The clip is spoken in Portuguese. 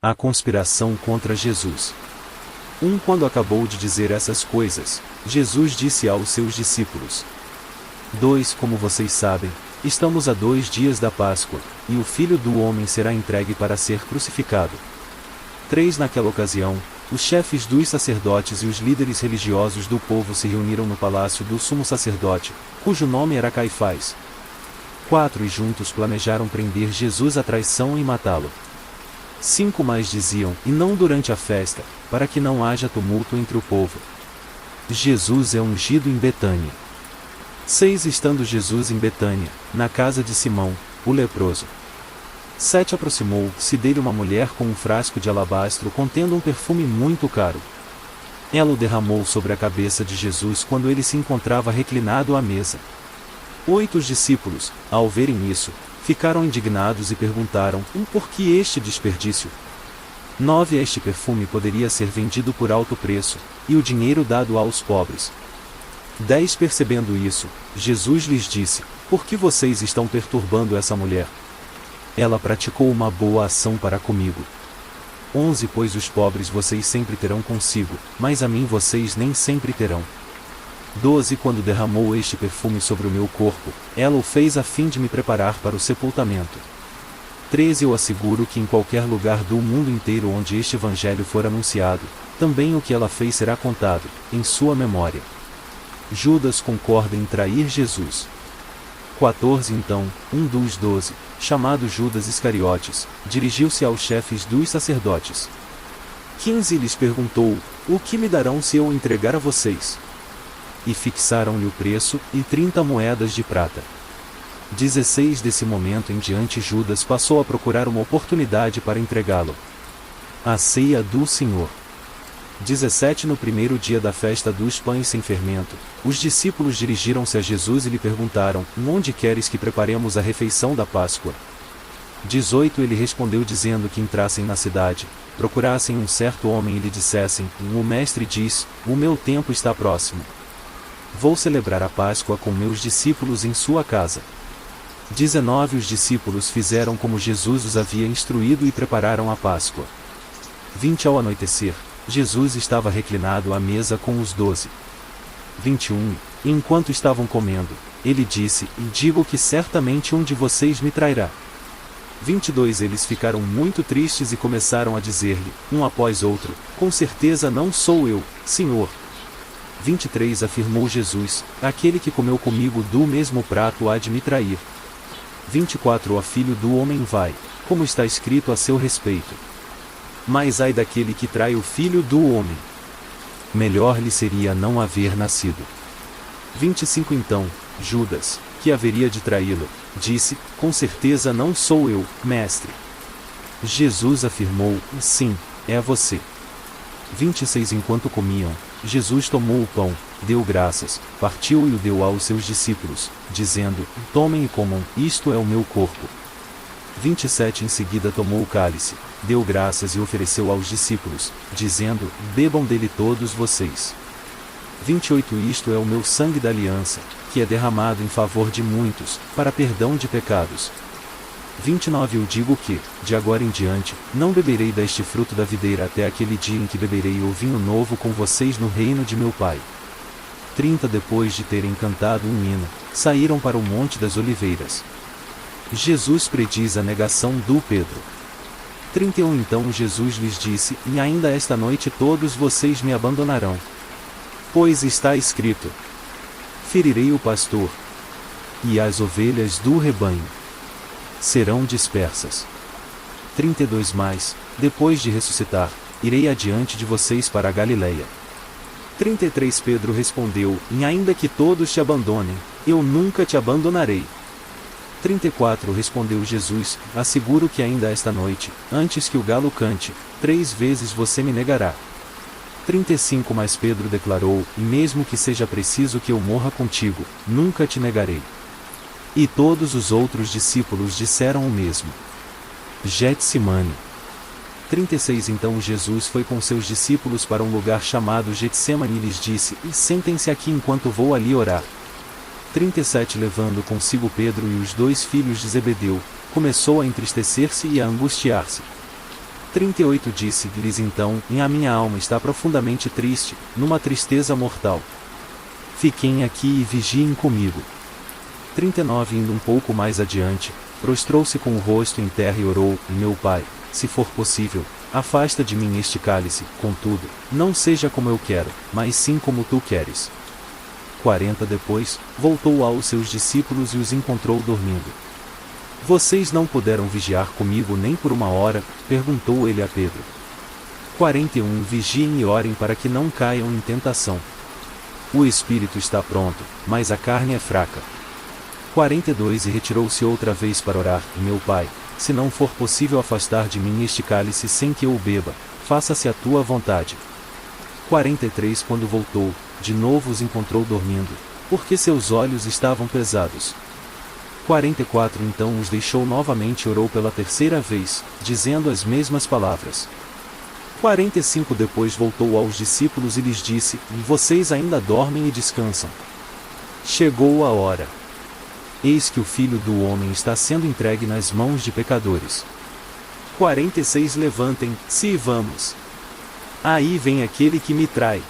A conspiração contra Jesus. Quando acabou de dizer essas coisas, Jesus disse aos seus discípulos: 2 Como vocês sabem, estamos a 2 dias da Páscoa, e o Filho do Homem será entregue para ser crucificado. 3 Naquela ocasião, os chefes dos sacerdotes e os líderes religiosos do povo se reuniram no palácio do sumo sacerdote, cujo nome era Caifás. 4 E juntos planejaram prender Jesus à traição e matá-lo. 5 Mais diziam, e não durante a festa, para que não haja tumulto entre o povo. Jesus é ungido em Betânia. 6 Estando Jesus em Betânia, na casa de Simão, o leproso. 7 Aproximou-se dele uma mulher com um frasco de alabastro contendo um perfume muito caro. Ela o derramou sobre a cabeça de Jesus quando ele se encontrava reclinado à mesa. 8 Os discípulos, ao verem isso, ficaram indignados e perguntaram: por que este desperdício? 9 Este perfume poderia ser vendido por alto preço, e o dinheiro dado aos pobres. 10 Percebendo isso, Jesus lhes disse: por que vocês estão perturbando essa mulher? Ela praticou uma boa ação para comigo. 11 Pois os pobres vocês sempre terão consigo, mas a mim vocês nem sempre terão. 12 Quando derramou este perfume sobre o meu corpo, ela o fez a fim de me preparar para o sepultamento. 13 Eu asseguro que em qualquer lugar do mundo inteiro onde este evangelho for anunciado, também o que ela fez será contado, em sua memória. Judas concorda em trair Jesus. 14 Então, um dos 12, chamado Judas Iscariotes, dirigiu-se aos chefes dos sacerdotes. 15 Lhes perguntou: o que me darão se eu o entregar a vocês? E fixaram-lhe o preço, e 30 moedas de prata. 16 Desse momento em diante Judas passou a procurar uma oportunidade para entregá-lo. A ceia do Senhor. 17 No primeiro dia da festa dos pães sem fermento, os discípulos dirigiram-se a Jesus e lhe perguntaram: onde queres que preparemos a refeição da Páscoa? 18 Ele respondeu dizendo que entrassem na cidade, procurassem um certo homem e lhe dissessem: o mestre diz, o meu tempo está próximo. Vou celebrar a Páscoa com meus discípulos em sua casa. 19 Os discípulos fizeram como Jesus os havia instruído e prepararam a Páscoa. 20 Ao anoitecer, Jesus estava reclinado à mesa com os 12. 21 E enquanto estavam comendo, ele disse: e digo que certamente um de vocês me trairá. 22 Eles ficaram muito tristes e começaram a dizer-lhe, um após outro: com certeza não sou eu, Senhor. 23 Afirmou Jesus: aquele que comeu comigo do mesmo prato há de me trair. 24 O filho do homem vai, como está escrito a seu respeito. Mas ai daquele que trai o filho do homem. Melhor lhe seria não haver nascido. 25 Então, Judas, que haveria de traí-lo, disse: com certeza não sou eu, mestre. Jesus afirmou: sim, é você. 26 Enquanto comiam, Jesus tomou o pão, deu graças, partiu e o deu aos seus discípulos, dizendo: tomem e comam, isto é o meu corpo. 27 Em seguida tomou o cálice, deu graças e ofereceu aos discípulos, dizendo: bebam dele todos vocês. 28 Isto é o meu sangue da aliança, que é derramado em favor de muitos, para perdão de pecados. 29 Eu digo que, de agora em diante, não beberei deste fruto da videira até aquele dia em que beberei o vinho novo com vocês no reino de meu Pai. 30 Depois de terem cantado um hino, saíram para o Monte das Oliveiras. Jesus prediz a negação do Pedro. 31 Então Jesus lhes disse: e ainda esta noite todos vocês me abandonarão. Pois está escrito: ferirei o pastor, e as ovelhas do rebanho serão dispersas. 32 Mas, depois de ressuscitar, irei adiante de vocês para a Galileia. 33 Pedro respondeu: e ainda que todos te abandonem, eu nunca te abandonarei. 34 Respondeu Jesus: asseguro que ainda esta noite, antes que o galo cante, 3 vezes você me negará. 35 Mas Pedro declarou: e mesmo que seja preciso que eu morra contigo, nunca te negarei. E todos os outros discípulos disseram o mesmo. Getsemane. 36 Então Jesus foi com seus discípulos para um lugar chamado Getsemane e lhes disse: e sentem-se aqui enquanto vou ali orar. 37 Levando consigo Pedro e os 2 filhos de Zebedeu, começou a entristecer-se e a angustiar-se. 38 Disse-lhes então, e a minha alma está profundamente triste, numa tristeza mortal. Fiquem aqui e vigiem comigo. 39 Indo um pouco mais adiante, prostrou-se com o rosto em terra e orou, meu Pai, se for possível, afasta de mim este cálice, contudo, não seja como eu quero, mas sim como tu queres. 40 Depois, voltou aos seus discípulos e os encontrou dormindo. Vocês não puderam vigiar comigo nem por uma hora? Perguntou ele a Pedro. 41 Vigiem e orem para que não caiam em tentação. O espírito está pronto, mas a carne é fraca. 42 E retirou-se outra vez para orar, meu Pai, se não for possível afastar de mim este cálice sem que eu o beba, faça-se a tua vontade. 43 Quando voltou, de novo os encontrou dormindo, porque seus olhos estavam pesados. 44 Então os deixou novamente e orou pela terceira vez, dizendo as mesmas palavras. 45 Depois voltou aos discípulos e lhes disse, e vocês ainda dormem e descansam. Chegou a hora. Eis que o Filho do Homem está sendo entregue nas mãos de pecadores. 46 Levantem-se e vamos. Aí vem aquele que me trai.